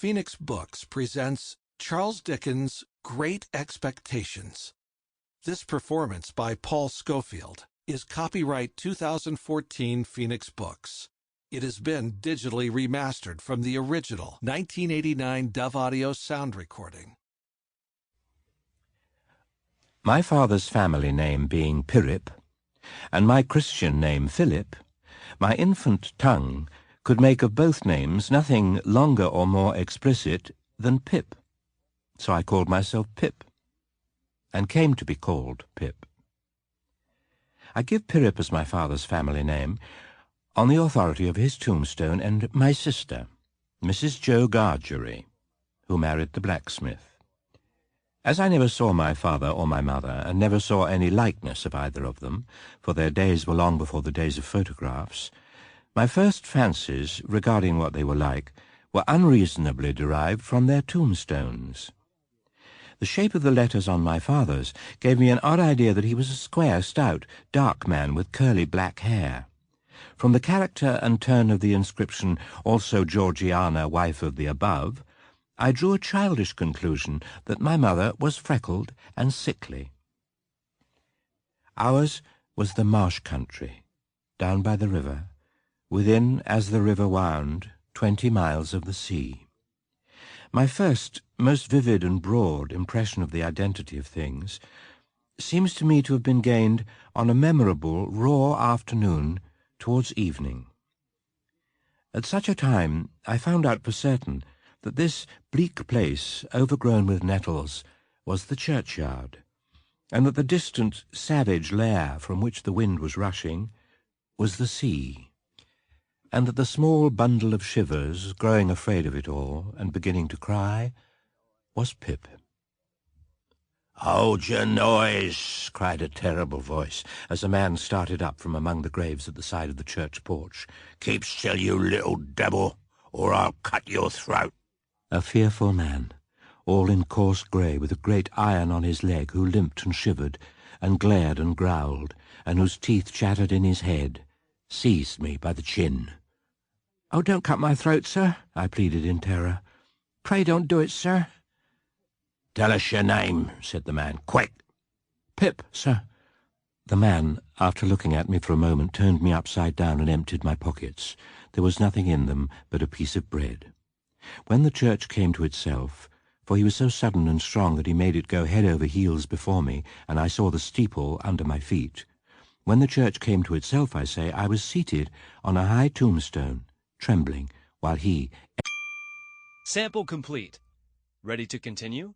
Phoenix Books presents Charles Dickens' Great Expectations. This performance by Paul Scofield is copyright 2014 Phoenix Books. It has been digitally remastered from the original 1989 Dove Audio sound recording. My father's family name being Pirrip, and my Christian name Philip, my infant tongue could make of both names nothing longer or more explicit than Pip. So I called myself Pip, and came to be called Pip. I give Pirrip as my father's family name on the authority of his tombstone and my sister, Mrs. Joe Gargery, who married the blacksmith. As I never saw my father or my mother, and never saw any likeness of either of them, for their days were long before the days of photographs, my first fancies regarding what they were like were unreasonably derived from their tombstones. The shape of the letters on my father's gave me an odd idea that he was a square, stout, dark man with curly black hair. From the character and turn of the inscription, "Also Georgiana, wife of the above," I drew a childish conclusion that my mother was freckled and sickly. Ours was the marsh country, down by the river, within, as the river wound, 20 miles of the sea. My first, most vivid and broad impression of the identity of things seems to me to have been gained on a memorable, raw afternoon towards evening. At such a time I found out for certain that this bleak place, overgrown with nettles, was the churchyard, and that the distant, savage lair from which the wind was rushing was the sea, and that the small bundle of shivers, growing afraid of it all, and beginning to cry, was Pip. "Hold your noise!" cried a terrible voice, as a man started up from among the graves at the side of the church porch. "Keep still, you little devil, or I'll cut your throat." A fearful man, all in coarse grey, with a great iron on his leg, who limped and shivered, and glared and growled, and whose teeth chattered in his head, seized me by the chin. "Oh, don't cut my throat, sir," I pleaded in terror. "Pray don't do it, sir." "Tell us your name," said the man. "Quick!" "Pip, sir." The man, after looking at me for a moment, turned me upside down and emptied my pockets. There was nothing in them but a piece of bread. When the church came to itself, for he was so sudden and strong that he made it go head over heels before me, and I saw the steeple under my feet, when the church came to itself, I say, I was seated on a high tombstone, trembling, while he... Sample complete. Ready to continue?